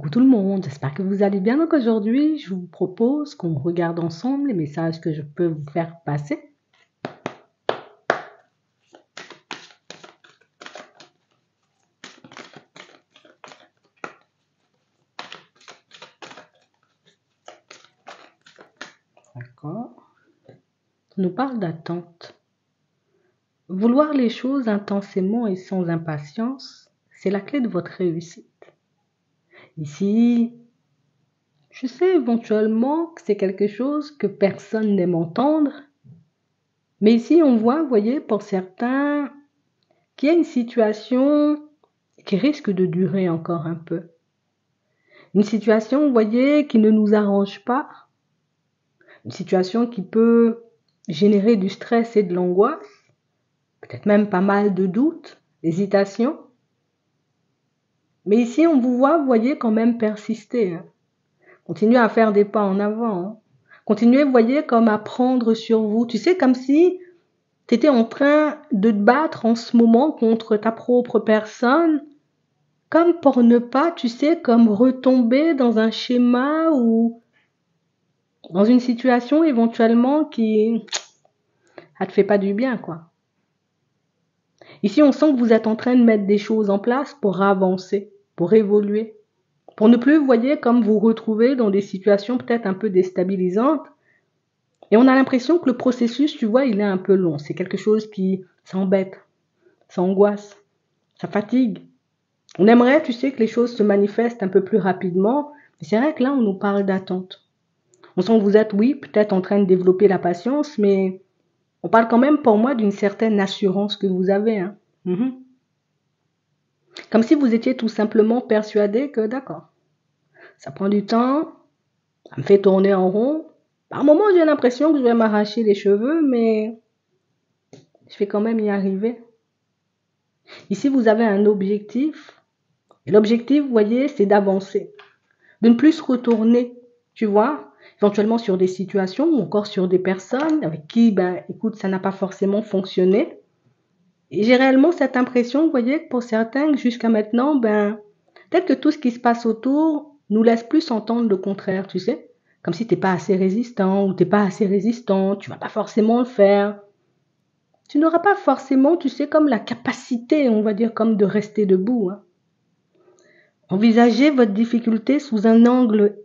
Coucou tout le monde, j'espère que vous allez bien. Donc aujourd'hui, je vous propose qu'on regarde ensemble les messages que je peux vous faire passer. D'accord. On nous parle d'attente. Vouloir les choses intensément et sans impatience, c'est la clé de votre réussite. Ici, je sais éventuellement que c'est quelque chose que personne n'aime entendre, mais ici on voit, vous voyez, pour certains, qu'il y a une situation qui risque de durer encore un peu. Une situation, vous voyez, qui ne nous arrange pas. Une situation qui peut générer du stress et de l'angoisse. Peut-être même pas mal de doutes, d'hésitations. Mais ici, on vous voit, vous voyez, quand même persister. Continuez à faire des pas en avant. Continuez, vous voyez, comme à prendre sur vous. Tu sais, comme si tu étais en train de te battre en ce moment contre ta propre personne. Comme pour ne pas, tu sais, comme retomber dans un schéma ou dans une situation éventuellement qui ne te fait pas du bien, quoi. Ici, on sent que vous êtes en train de mettre des choses en place pour avancer, pour évoluer, pour ne plus, vous voyez, comme vous retrouver dans des situations peut-être un peu déstabilisantes. Et on a l'impression que le processus, tu vois, il est un peu long. C'est quelque chose qui s'embête, ça angoisse, ça fatigue. On aimerait, tu sais, que les choses se manifestent un peu plus rapidement. Mais c'est vrai que là, on nous parle d'attente. On sent que vous êtes, oui, peut-être en train de développer la patience, mais on parle quand même pour moi d'une certaine assurance que vous avez. Comme si vous étiez tout simplement persuadé que, d'accord, ça prend du temps, ça me fait tourner en rond. Par moments, j'ai l'impression que je vais m'arracher les cheveux, mais je vais quand même y arriver. Ici, vous avez un objectif. Et l'objectif, vous voyez, c'est d'avancer. De ne plus se retourner, tu vois, éventuellement sur des situations ou encore sur des personnes avec qui, écoute, ça n'a pas forcément fonctionné. Et j'ai réellement cette impression, vous voyez, que pour certains, jusqu'à maintenant, peut-être que tout ce qui se passe autour nous laisse plus entendre le contraire, tu sais. Comme si t'es pas assez résistant ou t'es pas assez résistant, tu vas pas forcément le faire. Tu n'auras pas forcément, tu sais, comme la capacité, on va dire, comme de rester debout. Envisagez votre difficulté sous un angle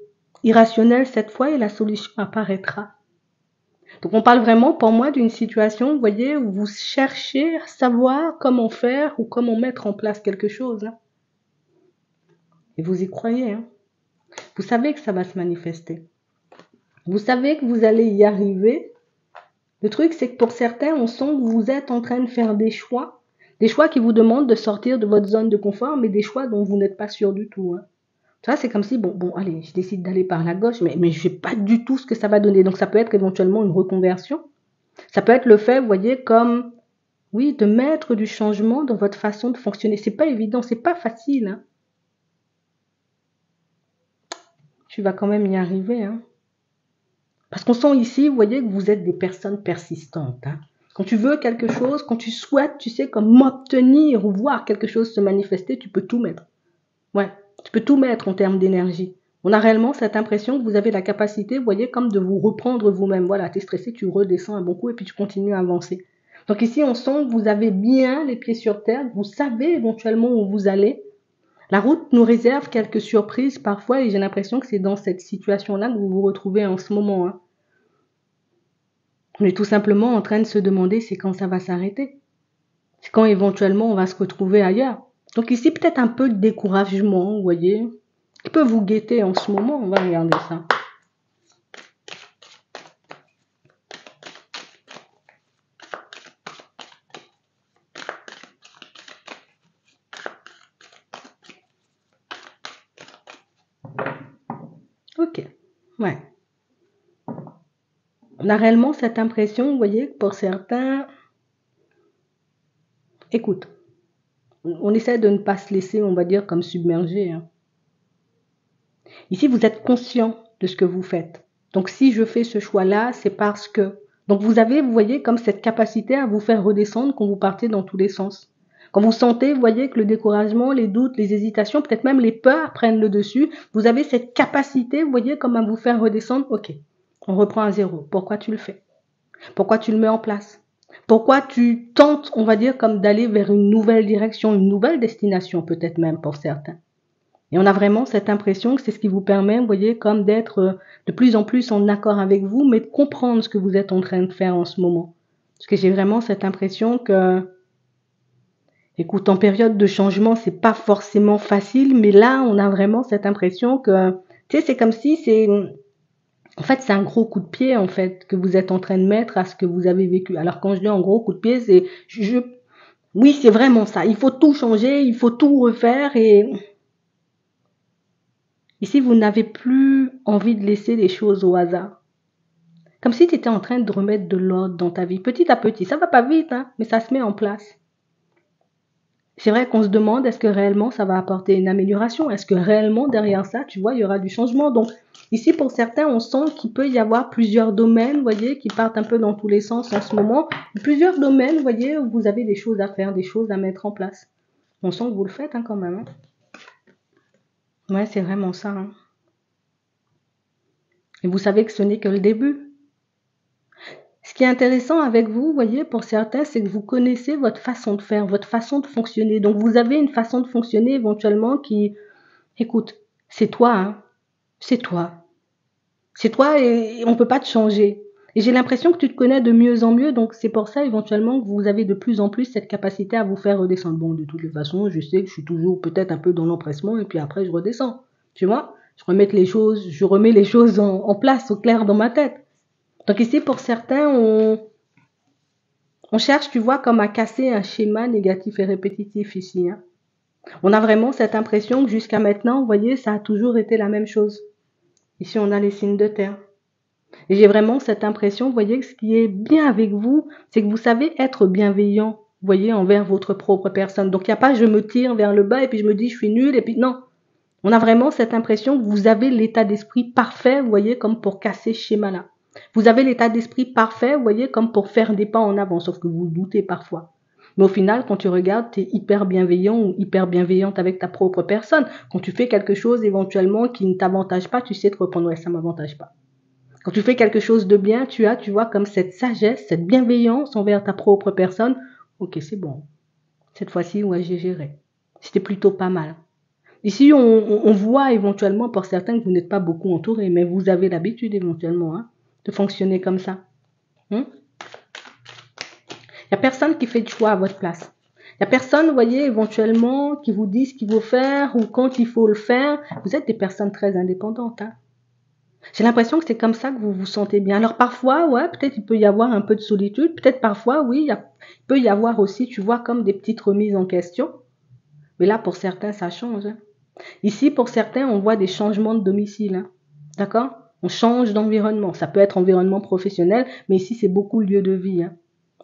irrationnel cette fois et la solution apparaîtra. Donc on parle vraiment pour moi d'une situation, vous voyez, où vous cherchez à savoir comment faire ou comment mettre en place quelque chose. Et vous y croyez. Vous savez que ça va se manifester. Vous savez que vous allez y arriver. Le truc, c'est que pour certains, on sent que vous êtes en train de faire des choix qui vous demandent de sortir de votre zone de confort, mais des choix dont vous n'êtes pas sûr du tout. Tu vois, c'est comme si, bon, allez, je décide d'aller par la gauche, mais je sais pas du tout ce que ça va donner. Donc ça peut être éventuellement une reconversion. Ça peut être le fait, vous voyez, comme, oui, de mettre du changement dans votre façon de fonctionner. C'est pas évident, c'est pas facile. Tu vas quand même y arriver. Parce qu'on sent ici, vous voyez, que vous êtes des personnes persistantes. Quand tu veux quelque chose, quand tu souhaites, tu sais, comme obtenir ou voir quelque chose se manifester, tu peux tout mettre. Ouais, tu peux tout mettre en termes d'énergie. On a réellement cette impression que vous avez la capacité, vous voyez, comme de vous reprendre vous-même. Voilà, tu es stressé, tu redescends un bon coup et puis tu continues à avancer. Donc ici, on sent que vous avez bien les pieds sur terre, vous savez éventuellement où vous allez. La route nous réserve quelques surprises parfois et j'ai l'impression que c'est dans cette situation-là que vous vous retrouvez en ce moment. On est tout simplement en train de se demander c'est quand ça va s'arrêter. C'est quand éventuellement on va se retrouver ailleurs. Donc ici, peut-être un peu de découragement, vous voyez, qui peut vous guetter en ce moment. On va regarder ça. Ok, ouais. On a réellement cette impression, vous voyez, que pour certains, écoute, on essaie de ne pas se laisser, on va dire, comme submerger. Ici, vous êtes conscient de ce que vous faites. Donc, si je fais ce choix-là, c'est parce que... Donc, vous avez, vous voyez, comme cette capacité à vous faire redescendre quand vous partez dans tous les sens. Quand vous sentez, vous voyez que le découragement, les doutes, les hésitations, peut-être même les peurs prennent le dessus, vous avez cette capacité, vous voyez, comme à vous faire redescendre. Ok, on reprend à zéro. Pourquoi tu le fais? Pourquoi tu le mets en place? Pourquoi tu tentes, on va dire, comme d'aller vers une nouvelle direction, une nouvelle destination peut-être même pour certains. Et on a vraiment cette impression que c'est ce qui vous permet, vous voyez, comme d'être de plus en plus en accord avec vous, mais de comprendre ce que vous êtes en train de faire en ce moment. Parce que j'ai vraiment cette impression que, écoute, en période de changement, c'est pas forcément facile, mais là, on a vraiment cette impression que, tu sais, c'est comme si en fait, c'est un gros coup de pied, en fait, que vous êtes en train de mettre à ce que vous avez vécu. Alors, quand je dis un gros coup de pied, oui, c'est vraiment ça. Il faut tout changer, il faut tout refaire et ici, vous n'avez plus envie de laisser les choses au hasard. Comme si tu étais en train de remettre de l'ordre dans ta vie, petit à petit. Ça va pas vite, hein, mais ça se met en place. C'est vrai qu'on se demande, est-ce que réellement ça va apporter une amélioration? Est-ce que réellement derrière ça, tu vois, il y aura du changement? Donc, ici, pour certains, on sent qu'il peut y avoir plusieurs domaines, vous voyez, qui partent un peu dans tous les sens en ce moment. Plusieurs domaines, vous voyez, où vous avez des choses à faire, des choses à mettre en place. On sent que vous le faites, hein, quand même. Hein. Ouais, c'est vraiment ça. Hein. Et vous savez que ce n'est que le début. Ce qui est intéressant avec vous, vous voyez, pour certains, c'est que vous connaissez votre façon de faire, votre façon de fonctionner. Donc, vous avez une façon de fonctionner éventuellement qui, écoute, c'est toi, hein. C'est toi. C'est toi et on ne peut pas te changer. Et j'ai l'impression que tu te connais de mieux en mieux, donc c'est pour ça éventuellement que vous avez de plus en plus cette capacité à vous faire redescendre. Bon, de toutes les façons, je sais que je suis toujours peut-être un peu dans l'empressement et puis après je redescends. Tu vois? Je remets les choses en place, au clair dans ma tête. Donc ici, pour certains, on cherche, tu vois, comme à casser un schéma négatif et répétitif ici. Hein. On a vraiment cette impression que jusqu'à maintenant, vous voyez, ça a toujours été la même chose. Ici, on a les signes de terre. Et j'ai vraiment cette impression, vous voyez, que ce qui est bien avec vous, c'est que vous savez être bienveillant, vous voyez, envers votre propre personne. Donc, il n'y a pas je me tire vers le bas et puis je me dis je suis nul et puis non. On a vraiment cette impression que vous avez l'état d'esprit parfait, vous voyez, comme pour casser ce schéma-là. Vous avez l'état d'esprit parfait, vous voyez, comme pour faire des pas en avant, sauf que vous doutez parfois. Mais au final, quand tu regardes, tu es hyper bienveillant ou hyper bienveillante avec ta propre personne. Quand tu fais quelque chose éventuellement qui ne t'avantage pas, tu sais te répondre, ouais, ça ne m'avantage pas. Quand tu fais quelque chose de bien, tu vois, comme cette sagesse, cette bienveillance envers ta propre personne. Ok, c'est bon. Cette fois-ci, ouais, j'ai géré. C'était plutôt pas mal. Ici, on voit éventuellement pour certains que vous n'êtes pas beaucoup entourés, mais vous avez l'habitude éventuellement hein, de fonctionner comme ça. Il n'y a personne qui fait de choix à votre place. Il n'y a personne, vous voyez, éventuellement, qui vous dit ce qu'il faut faire ou quand il faut le faire. Vous êtes des personnes très indépendantes. Hein. J'ai l'impression que c'est comme ça que vous vous sentez bien. Alors parfois, ouais, peut-être il peut y avoir un peu de solitude. Peut-être parfois, oui, il peut y avoir aussi, tu vois, comme des petites remises en question. Mais là, pour certains, ça change. Hein. Ici, pour certains, on voit des changements de domicile. Hein. D'accord? On change d'environnement. Ça peut être environnement professionnel, mais ici, c'est beaucoup lieu de vie. Hein.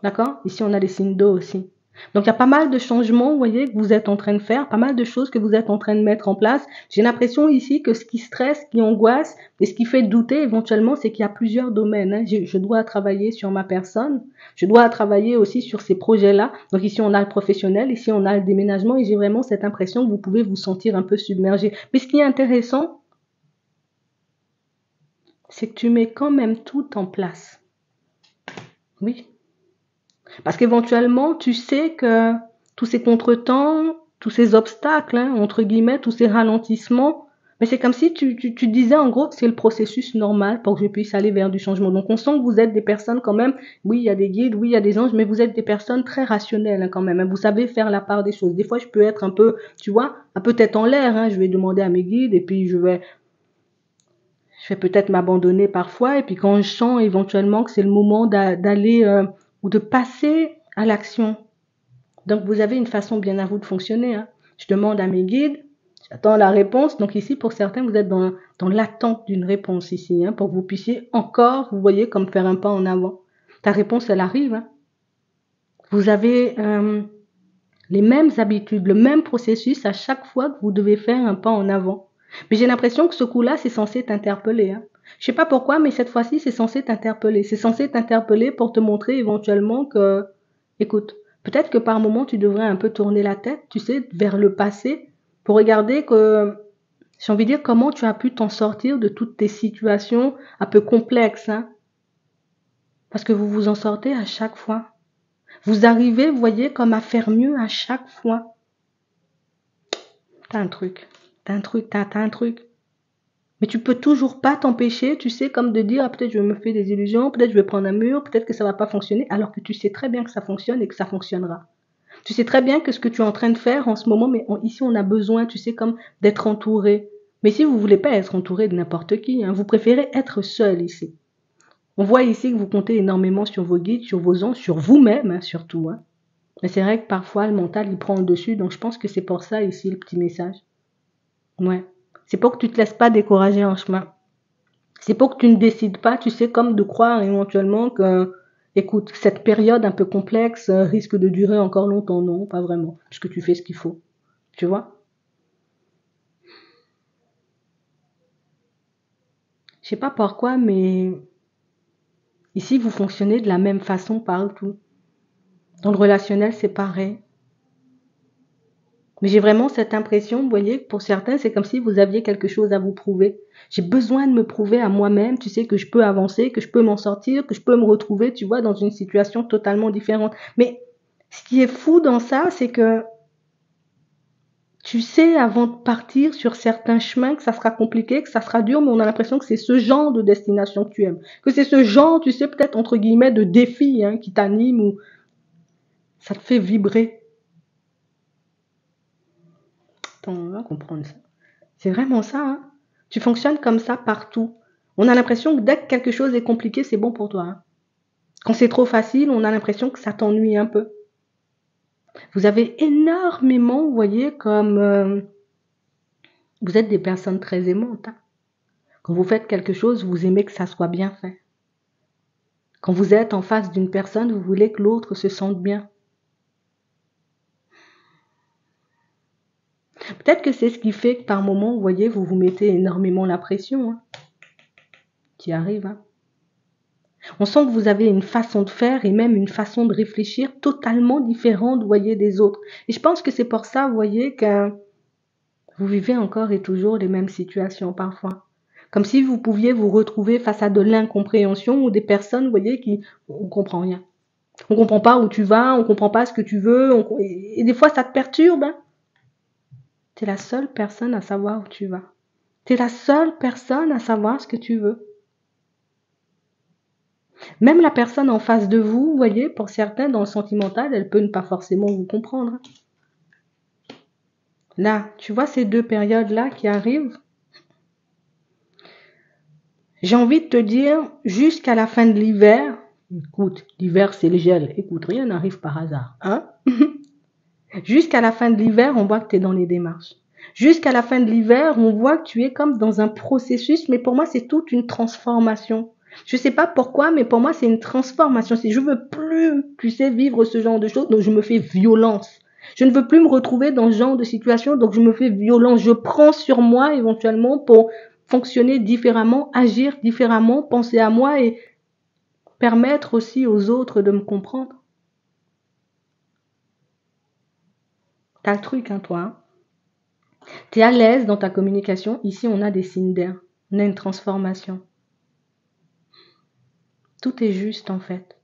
D'accord? Ici, on a les signes d'eau aussi. Donc, il y a pas mal de changements, vous voyez, que vous êtes en train de faire, pas mal de choses que vous êtes en train de mettre en place. J'ai l'impression ici que ce qui stresse, ce qui angoisse et ce qui fait douter éventuellement, c'est qu'il y a plusieurs domaines. Hein. Je dois travailler sur ma personne. Je dois travailler aussi sur ces projets-là. Donc, ici, on a le professionnel. Ici, on a le déménagement et j'ai vraiment cette impression que vous pouvez vous sentir un peu submergé. Mais ce qui est intéressant, c'est que tu mets quand même tout en place. Oui. Parce qu'éventuellement, tu sais que tous ces contretemps, tous ces obstacles, hein, entre guillemets, tous ces ralentissements, mais c'est comme si tu disais en gros que c'est le processus normal pour que je puisse aller vers du changement. Donc on sent que vous êtes des personnes quand même, oui, il y a des guides, oui, il y a des anges, mais vous êtes des personnes très rationnelles hein, quand même. Hein. Vous savez faire la part des choses. Des fois, je peux être un peu, tu vois, un peu tête en l'air. Hein. Je vais demander à mes guides et puis je vais peut-être m'abandonner parfois. Et puis quand je sens éventuellement que c'est le moment d'aller ou de passer à l'action. Donc, vous avez une façon bien à vous de fonctionner. Hein. Je demande à mes guides, j'attends la réponse. Donc ici, pour certains, vous êtes dans l'attente d'une réponse ici, hein, pour que vous puissiez encore, vous voyez, comme faire un pas en avant. Ta réponse, elle arrive. Hein. Vous avez les mêmes habitudes, le même processus à chaque fois que vous devez faire un pas en avant. Mais j'ai l'impression que ce coup-là, c'est censé t'interpeller. Hein. Je sais pas pourquoi, mais cette fois-ci, c'est censé t'interpeller. C'est censé t'interpeller pour te montrer éventuellement que, écoute, Peut-être que par moment, tu devrais un peu tourner la tête, tu sais, vers le passé, pour regarder que, j'ai envie de dire, comment tu as pu t'en sortir de toutes tes situations un peu complexes, hein. Parce que vous vous en sortez à chaque fois. Vous arrivez, vous voyez, comme à faire mieux à chaque fois. T'as un truc, t'as un truc. Mais tu peux toujours pas t'empêcher, tu sais, comme de dire, ah, peut-être je me fais des illusions, peut-être je vais prendre un mur, peut-être que ça va pas fonctionner, alors que tu sais très bien que ça fonctionne et que ça fonctionnera. Tu sais très bien que ce que tu es en train de faire en ce moment, mais ici on a besoin, tu sais, comme d'être entouré. Mais si vous voulez pas être entouré de n'importe qui, hein, vous préférez être seul ici. On voit ici que vous comptez énormément sur vos guides, sur vos anges, sur vous-même, hein, surtout, hein. Mais c'est vrai que parfois le mental il prend le dessus, donc je pense que c'est pour ça ici le petit message. Ouais. C'est pour que tu te laisses pas décourager en chemin. C'est pour que tu ne décides pas, tu sais, comme de croire éventuellement que, écoute, cette période un peu complexe risque de durer encore longtemps. Non, pas vraiment, puisque tu fais ce qu'il faut. Tu vois? Je sais pas pourquoi, mais ici, vous fonctionnez de la même façon partout. Dans le relationnel, c'est pareil. Mais j'ai vraiment cette impression, vous voyez, que pour certains, c'est comme si vous aviez quelque chose à vous prouver. J'ai besoin de me prouver à moi-même, tu sais, que je peux avancer, que je peux m'en sortir, que je peux me retrouver, tu vois, dans une situation totalement différente. Mais ce qui est fou dans ça, c'est que tu sais avant de partir sur certains chemins que ça sera compliqué, que ça sera dur, mais on a l'impression que c'est ce genre de destination que tu aimes. Que c'est ce genre, tu sais, peut-être entre guillemets, de défi hein, qui t'anime ou ça te fait vibrer. Attends, on va comprendre ça. C'est vraiment ça, hein. Tu fonctionnes comme ça partout. On a l'impression que dès que quelque chose est compliqué, c'est bon pour toi, hein. Quand c'est trop facile, on a l'impression que ça t'ennuie un peu. Vous avez énormément, vous voyez, comme vous êtes des personnes très aimantes, hein. Quand vous faites quelque chose, vous aimez que ça soit bien fait. Quand vous êtes en face d'une personne, vous voulez que l'autre se sente bien. Peut-être que c'est ce qui fait que par moment, vous voyez, vous vous mettez énormément la pression, hein, qui arrive, hein. On sent que vous avez une façon de faire et même une façon de réfléchir totalement différente, vous voyez, des autres. Et je pense que c'est pour ça, vous voyez, que vous vivez encore et toujours les mêmes situations parfois. Comme si vous pouviez vous retrouver face à de l'incompréhension ou des personnes, vous voyez, qui on comprend rien. On comprend pas où tu vas, on comprend pas ce que tu veux, et des fois ça te perturbe, hein. T'es la seule personne à savoir où tu vas. T'es la seule personne à savoir ce que tu veux. Même la personne en face de vous, vous voyez, pour certains dans le sentimental, elle peut ne pas forcément vous comprendre. Là, tu vois ces deux périodes-là qui arrivent. J'ai envie de te dire, jusqu'à la fin de l'hiver, écoute, l'hiver c'est le gel, écoute, rien n'arrive par hasard, hein. Jusqu'à la fin de l'hiver, on voit que tu es dans les démarches. Jusqu'à la fin de l'hiver, on voit que tu es comme dans un processus, mais pour moi, c'est toute une transformation. Je sais pas pourquoi, mais pour moi, c'est une transformation. Si je veux plus, tu sais, vivre ce genre de choses, donc je me fais violence. Je ne veux plus me retrouver dans ce genre de situation, donc je me fais violence. Je prends sur moi éventuellement pour fonctionner différemment, agir différemment, penser à moi et permettre aussi aux autres de me comprendre. T'as le truc, hein, toi, hein. T'es à l'aise dans ta communication. Ici, on a des signes d'air. On a une transformation. Tout est juste, en fait.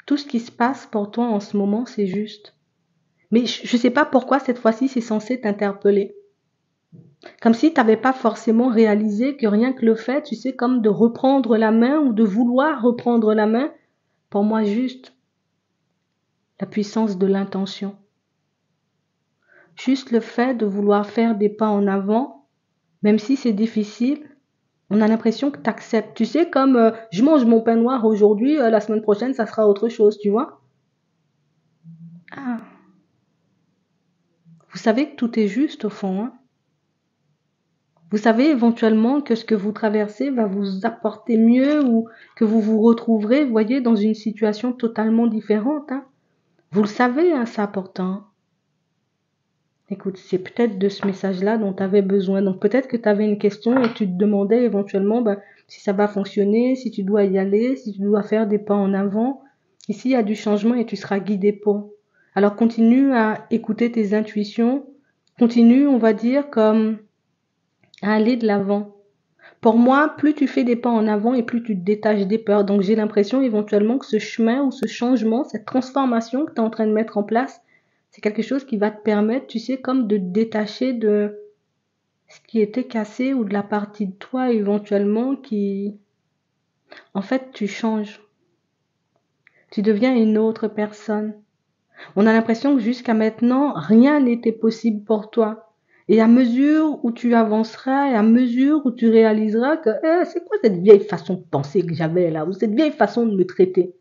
Tout ce qui se passe pour toi en ce moment, c'est juste. Mais je ne sais pas pourquoi cette fois-ci, c'est censé t'interpeller. Comme si tu n'avais pas forcément réalisé que rien que le fait, tu sais, comme de reprendre la main ou de vouloir reprendre la main, pour moi, juste la puissance de l'intention. Juste le fait de vouloir faire des pas en avant, même si c'est difficile, on a l'impression que tu acceptes. Tu sais, comme je mange mon pain noir aujourd'hui, la semaine prochaine, ça sera autre chose, tu vois. Ah, vous savez que tout est juste au fond, hein. Vous savez éventuellement que ce que vous traversez va vous apporter mieux ou que vous vous retrouverez, vous voyez, dans une situation totalement différente, hein. Vous le savez, hein, ça pourtant. Écoute, c'est peut-être de ce message-là dont tu avais besoin. Donc peut-être que tu avais une question et tu te demandais éventuellement si ça va fonctionner, si tu dois y aller, si tu dois faire des pas en avant. Ici, il y a du changement et tu seras guidé pour. Alors continue à écouter tes intuitions, continue, on va dire, comme à aller de l'avant. Pour moi, plus tu fais des pas en avant et plus tu te détaches des peurs. Donc j'ai l'impression éventuellement que ce chemin ou ce changement, cette transformation que tu es en train de mettre en place, c'est quelque chose qui va te permettre, tu sais, comme de te détacher de ce qui était cassé ou de la partie de toi éventuellement qui... En fait, tu changes. Tu deviens une autre personne. On a l'impression que jusqu'à maintenant, rien n'était possible pour toi. Et à mesure où tu avanceras et à mesure où tu réaliseras que c'est quoi cette vieille façon de penser que j'avais là, ou cette vieille façon de me traiter.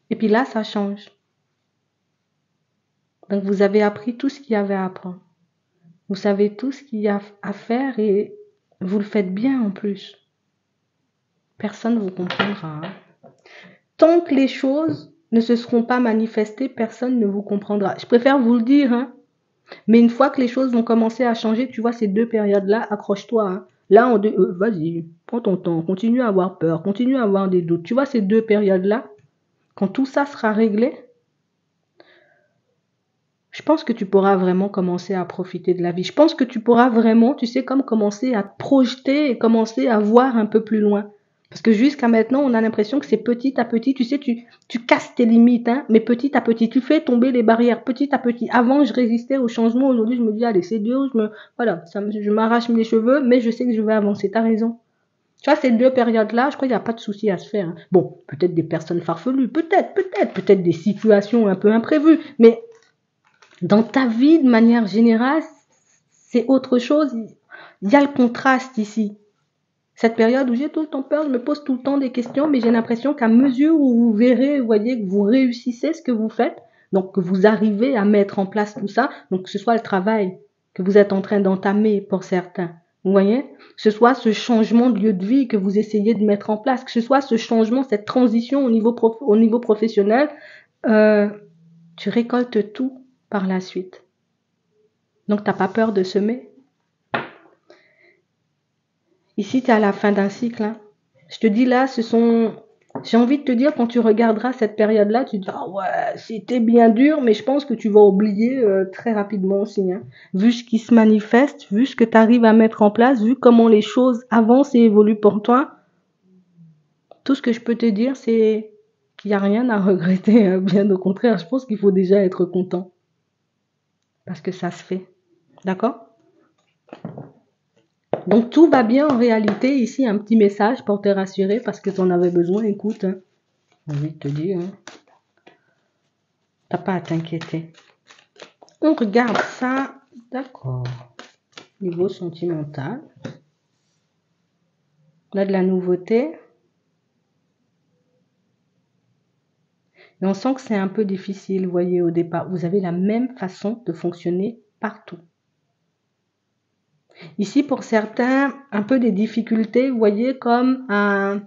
Et puis là, ça change. Donc vous avez appris tout ce qu'il y avait à apprendre. Vous savez tout ce qu'il y a à faire et vous le faites bien en plus. Personne ne vous comprendra. Hein. Tant que les choses ne se seront pas manifestées, personne ne vous comprendra. Je préfère vous le dire, hein. Mais une fois que les choses vont commencer à changer, tu vois, ces deux périodes-là, accroche-toi. Hein. Là, vas-y, prends ton temps, continue à avoir peur, continue à avoir des doutes. Tu vois, ces deux périodes-là, quand tout ça sera réglé, je pense que tu pourras vraiment commencer à profiter de la vie. Je pense que tu pourras vraiment, tu sais, comme commencer à te projeter et commencer à voir un peu plus loin. Parce que jusqu'à maintenant, on a l'impression que c'est petit à petit, tu sais, tu casses tes limites, hein, mais petit à petit, tu fais tomber les barrières petit à petit. Avant, je résistais au changement, aujourd'hui, je me dis, allez, c'est dur, voilà, je m'arrache les cheveux, mais je sais que je vais avancer, t'as raison. Tu vois, ces deux périodes-là, je crois qu'il n'y a pas de souci à se faire. Hein. Bon, peut-être des personnes farfelues, peut-être des situations un peu imprévues, mais dans ta vie, de manière générale, c'est autre chose. Il y a le contraste ici. Cette période où j'ai tout le temps peur, je me pose tout le temps des questions, mais j'ai l'impression qu'à mesure où vous verrez, vous voyez que vous réussissez ce que vous faites, donc que vous arrivez à mettre en place tout ça, donc que ce soit le travail que vous êtes en train d'entamer pour certains, vous voyez, que ce soit ce changement de lieu de vie que vous essayez de mettre en place, que ce soit ce changement, cette transition au niveau professionnel, tu récoltes tout par la suite. Donc, tu n'as pas peur de semer. Ici, tu es à la fin d'un cycle. Hein. Je te dis là, j'ai envie de te dire, quand tu regarderas cette période-là, tu te dis, ah ouais, c'était bien dur, mais je pense que tu vas oublier très rapidement aussi. Hein. Vu ce qui se manifeste, vu ce que tu arrives à mettre en place, vu comment les choses avancent et évoluent pour toi, tout ce que je peux te dire, c'est qu'il n'y a rien à regretter. Hein. Bien au contraire, je pense qu'il faut déjà être content. Parce que ça se fait. D'accord ? Donc tout va bien en réalité. Ici, un petit message pour te rassurer parce que tu en avais besoin. Écoute, hein, j'ai envie de te dire, hein, t'as pas à t'inquiéter. On regarde ça, d'accord. Niveau sentimental. On a de la nouveauté. Et on sent que c'est un peu difficile, vous voyez, au départ. Vous avez la même façon de fonctionner partout. Ici, pour certains, un peu des difficultés, vous voyez, comme à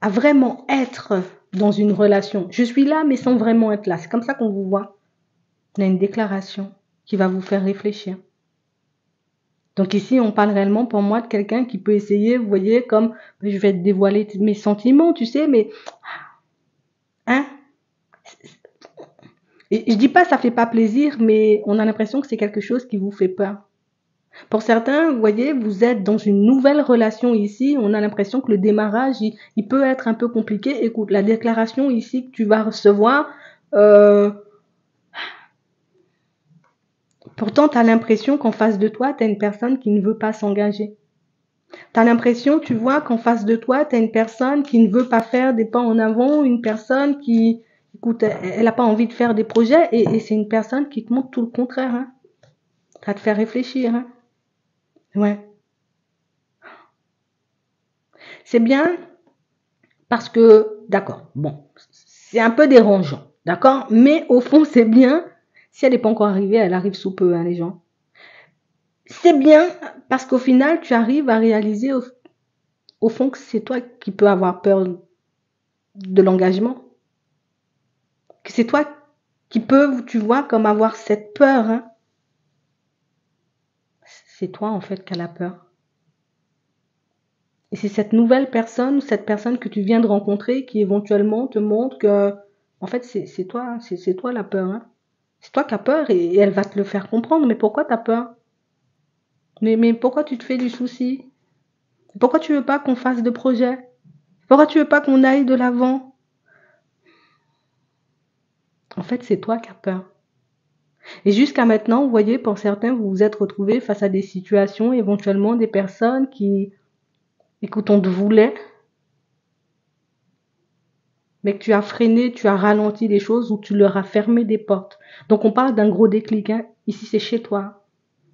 vraiment être dans une relation. Je suis là, mais sans vraiment être là. C'est comme ça qu'on vous voit. On a une déclaration qui va vous faire réfléchir. Donc ici, on parle réellement pour moi de quelqu'un qui peut essayer, vous voyez, comme je vais te dévoiler mes sentiments, tu sais, mais hein, et je dis pas ça fait pas plaisir, mais on a l'impression que c'est quelque chose qui vous fait peur. Pour certains, vous voyez, vous êtes dans une nouvelle relation ici, on a l'impression que le démarrage, il peut être un peu compliqué. Écoute, la déclaration ici que tu vas recevoir, pourtant, tu as l'impression qu'en face de toi, tu as une personne qui ne veut pas s'engager. Tu as l'impression, tu vois, qu'en face de toi, tu as une personne qui ne veut pas faire des pas en avant, une personne qui, écoute, elle n'a pas envie de faire des projets et c'est une personne qui te montre tout le contraire. Hein. Ça va te faire réfléchir. Hein. Ouais. C'est bien parce que, d'accord, bon, c'est un peu dérangeant, d'accord, mais au fond, c'est bien. Si elle n'est pas encore arrivée, elle arrive sous peu, hein, les gens. C'est bien parce qu'au final, tu arrives à réaliser au fond que c'est toi qui peux avoir peur de l'engagement. Que c'est toi qui peux, tu vois, comme avoir cette peur. Hein. C'est toi, en fait, qui as la peur. Et c'est cette nouvelle personne, cette personne que tu viens de rencontrer qui éventuellement te montre que, en fait, c'est toi la peur. Hein. C'est toi qui as peur et elle va te le faire comprendre. Mais pourquoi tu as peur? Mais pourquoi tu te fais du souci? Pourquoi tu veux pas qu'on fasse de projet? Pourquoi tu veux pas qu'on aille de l'avant? En fait, c'est toi qui as peur. Et jusqu'à maintenant, vous voyez, pour certains, vous vous êtes retrouvés face à des situations, éventuellement des personnes qui, écoute, on te voulait, mais que tu as freiné, tu as ralenti les choses ou tu leur as fermé des portes. Donc on parle d'un gros déclic, hein. Ici c'est chez toi,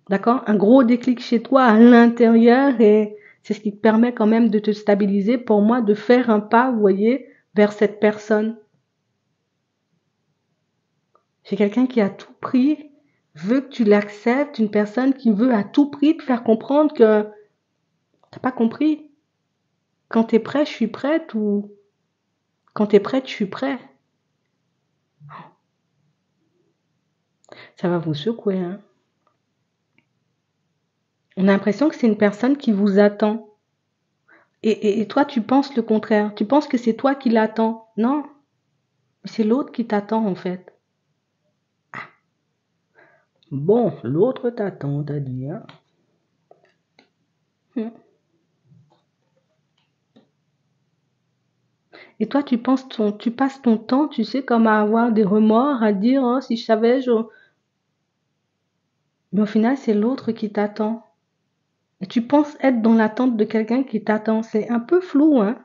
d'accord? Un gros déclic chez toi à l'intérieur et c'est ce qui te permet quand même de te stabiliser pour moi, de faire un pas, vous voyez, vers cette personne. C'est quelqu'un qui à tout prix veut que tu l'acceptes, une personne qui veut à tout prix te faire comprendre que t'as pas compris. Quand t'es prêt, je suis prête ou quand t'es prête, je suis prêt. Ça va vous secouer, hein. On a l'impression que c'est une personne qui vous attend. Et toi, tu penses le contraire. Tu penses que c'est toi qui l'attends. Non, c'est l'autre qui t'attend en fait. Bon, l'autre t'attend, t'as dit, hein. Et toi, tu passes ton temps, tu sais, comme à avoir des remords, à dire, oh, si je savais, je... Mais au final, c'est l'autre qui t'attend. Et tu penses être dans l'attente de quelqu'un qui t'attend. C'est un peu flou, hein.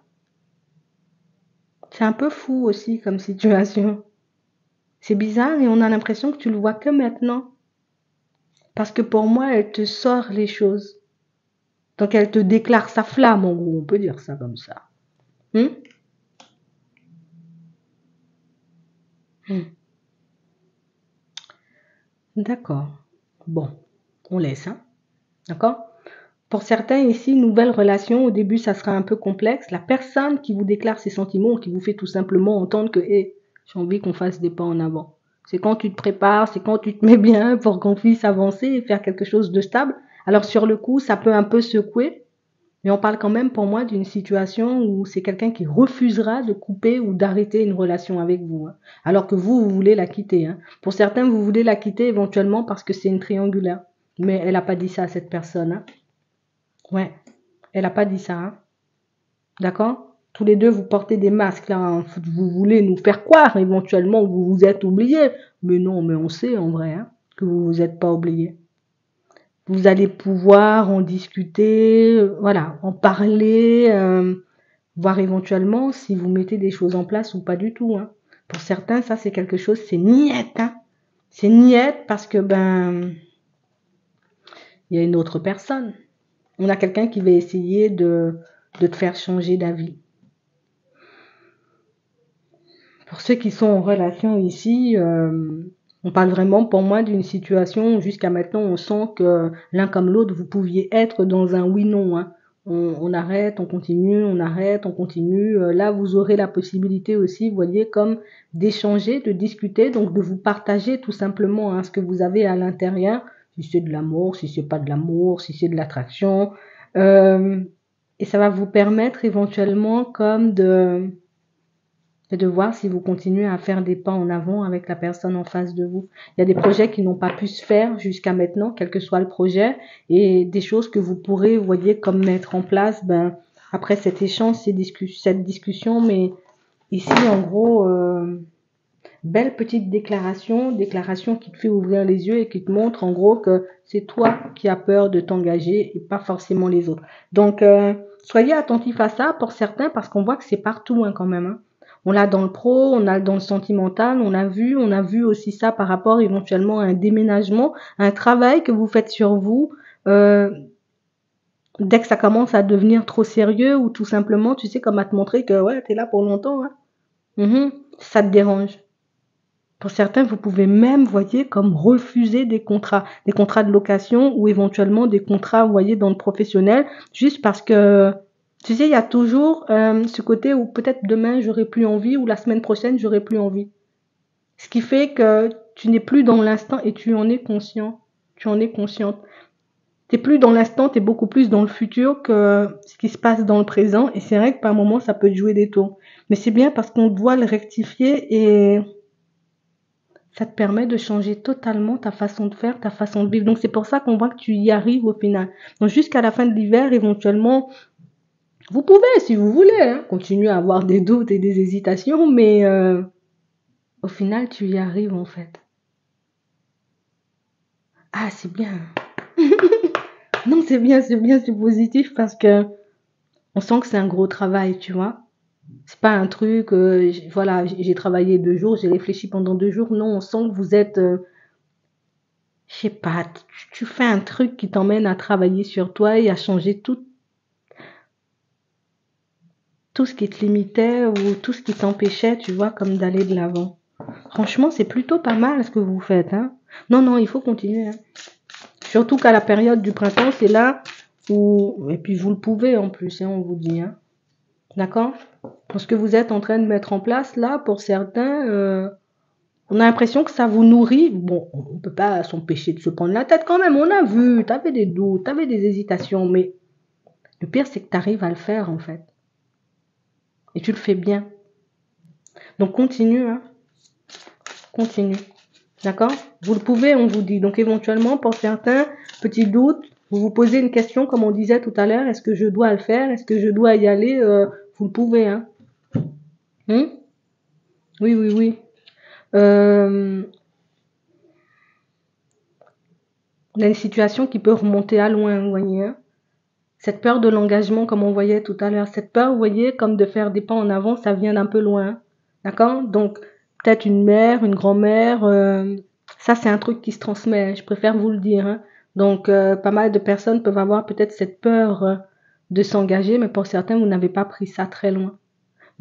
C'est un peu fou aussi comme situation. C'est bizarre et on a l'impression que tu le vois que maintenant. Parce que pour moi, elle te sort les choses. Donc elle te déclare sa flamme, en gros, on peut dire ça comme ça. Hmm? Hmm. D'accord. Bon, on laisse, hein. D'accord? Pour certains ici, nouvelle relation, au début, ça sera un peu complexe. La personne qui vous déclare ses sentiments, qui vous fait tout simplement entendre que, hé, j'ai envie qu'on fasse des pas en avant. C'est quand tu te prépares, c'est quand tu te mets bien pour qu'on puisse avancer et faire quelque chose de stable. Alors sur le coup, ça peut un peu secouer, mais on parle quand même pour moi d'une situation où c'est quelqu'un qui refusera de couper ou d'arrêter une relation avec vous, hein. Alors que vous voulez la quitter, hein. Pour certains, vous voulez la quitter éventuellement parce que c'est une triangulaire. Mais elle n'a pas dit ça à cette personne, hein. Ouais, elle n'a pas dit ça, hein. D'accord? Tous les deux, vous portez des masques, là, hein. Vous voulez nous faire croire éventuellement que vous vous êtes oubliés. Mais non, mais on sait en vrai, hein, que vous vous êtes pas oubliés. Vous allez pouvoir en discuter, voilà, en parler, voir éventuellement si vous mettez des choses en place ou pas du tout, hein. Pour certains, ça c'est quelque chose, c'est niette, hein. C'est niette parce que il y a une autre personne. On a quelqu'un qui va essayer de te faire changer d'avis. Pour ceux qui sont en relation ici, on parle vraiment pour moi d'une situation où jusqu'à maintenant on sent que l'un comme l'autre vous pouviez être dans un oui-non, hein. On arrête, on continue, on arrête, on continue. Là, vous aurez la possibilité aussi, vous voyez, comme d'échanger, de discuter, donc de vous partager tout simplement, hein, ce que vous avez à l'intérieur, si c'est de l'amour, si c'est pas de l'amour, si c'est de l'attraction. Euh, et ça va vous permettre éventuellement comme de voir si vous continuez à faire des pas en avant avec la personne en face de vous. Il y a des projets qui n'ont pas pu se faire jusqu'à maintenant, quel que soit le projet, et des choses que vous pourrez, vous voyez, comme mettre en place, après cet échange, cette discussion, mais ici, en gros, belle petite déclaration qui te fait ouvrir les yeux et qui te montre, en gros, que c'est toi qui as peur de t'engager et pas forcément les autres. Donc, soyez attentifs à ça pour certains, parce qu'on voit que c'est partout, hein, quand même, hein. On l'a dans le pro, on a dans le sentimental, on a vu aussi ça par rapport éventuellement à un déménagement, à un travail que vous faites sur vous, euh, dès que ça commence à devenir trop sérieux ou tout simplement, tu sais, comme à te montrer que ouais, t'es là pour longtemps, hein. Ça te dérange. Pour certains, vous pouvez même, voyez, comme refuser des contrats de location ou éventuellement des contrats, vous voyez, dans le professionnel, juste parce que, tu sais, il y a toujours ce côté où peut-être demain j'aurai plus envie ou la semaine prochaine j'aurai plus envie. Ce qui fait que tu n'es plus dans l'instant et tu en es conscient. Tu en es consciente. T'es plus dans l'instant, t'es beaucoup plus dans le futur que ce qui se passe dans le présent. Et c'est vrai que par moments, ça peut te jouer des tours. Mais c'est bien parce qu'on doit le rectifier et Ça te permet de changer totalement ta façon de faire, ta façon de vivre. Donc c'est pour ça qu'on voit que tu y arrives au final. Donc jusqu'à la fin de l'hiver, éventuellement, vous pouvez, si vous voulez, hein, continuer à avoir des doutes et des hésitations, mais au final, tu y arrives en fait. Ah, c'est bien. Non, c'est bien, c'est positif parce que on sent que c'est un gros travail, tu vois. C'est pas un truc, voilà, j'ai travaillé 2 jours, j'ai réfléchi pendant 2 jours. Non, on sent que vous êtes, je sais pas, tu fais un truc qui t'emmène à travailler sur toi et à changer tout ce qui te limitait ou tout ce qui t'empêchait, tu vois, comme d'aller de l'avant. Franchement, c'est plutôt pas mal ce que vous faites, hein. Non, non, il faut continuer, hein. Surtout qu'à la période du printemps, c'est là où, et puis vous le pouvez en plus, hein, on vous dit, hein. D'accord? Ce que vous êtes en train de mettre en place là, pour certains, on a l'impression que ça vous nourrit. Bon, on ne peut pas s'empêcher de se prendre la tête quand même. On a vu, t'avais des doutes, t'avais des hésitations, mais le pire, c'est que tu arrives à le faire en fait. Et tu le fais bien. Donc continue, hein. Continue. D'accord? Vous le pouvez, on vous dit. Donc éventuellement, pour certains, petits doutes, vous vous posez une question, comme on disait tout à l'heure, est-ce que je dois le faire? Est-ce que je dois y aller? Vous le pouvez, hein. Oui, oui, oui. Euh, on a une situation qui peut remonter à loin, vous voyez, hein. Cette peur de l'engagement, comme on voyait tout à l'heure, cette peur, vous voyez, comme de faire des pas en avant, ça vient d'un peu loin. D'accord? Donc, peut-être une mère, une grand-mère, ça c'est un truc qui se transmet, je préfère vous le dire, hein. Donc, pas mal de personnes peuvent avoir peut-être cette peur de s'engager, mais pour certains, vous n'avez pas pris ça très loin.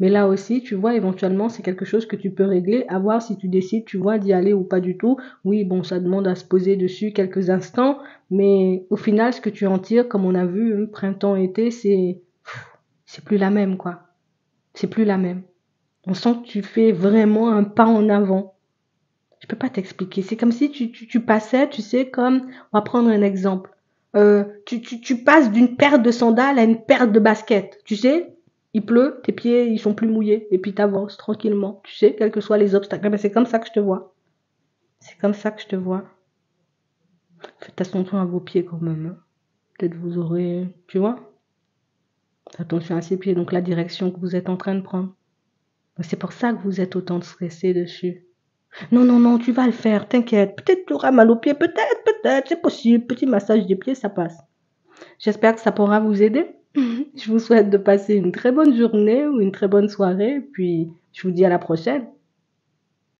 Mais là aussi, tu vois, éventuellement, c'est quelque chose que tu peux régler, à voir si tu décides, tu vois, d'y aller ou pas du tout. Oui, bon, ça demande à se poser dessus quelques instants, mais au final, ce que tu en tires, comme on a vu, printemps, été, c'est plus la même, quoi. C'est plus la même. On sent que tu fais vraiment un pas en avant. Je peux pas t'expliquer. C'est comme si tu passais, tu sais, comme, on va prendre un exemple. Tu passes d'une paire de sandales à une paire de baskets. Tu sais, il pleut, tes pieds, ils sont plus mouillés. Et puis t'avances tranquillement. Tu sais, quels que soient les obstacles. Ben, c'est comme ça que je te vois. C'est comme ça que je te vois. Faites attention à vos pieds quand même, hein. Peut-être vous aurez, tu vois, attention à ces pieds. Donc la direction que vous êtes en train de prendre. C'est pour ça que vous êtes autant stressé dessus. Non, non, non, tu vas le faire, t'inquiète. Peut-être tu auras mal aux pieds, peut-être, c'est possible. Petit massage des pieds, ça passe. J'espère que ça pourra vous aider. Je vous souhaite de passer une très bonne journée ou une très bonne soirée, puis je vous dis à la prochaine.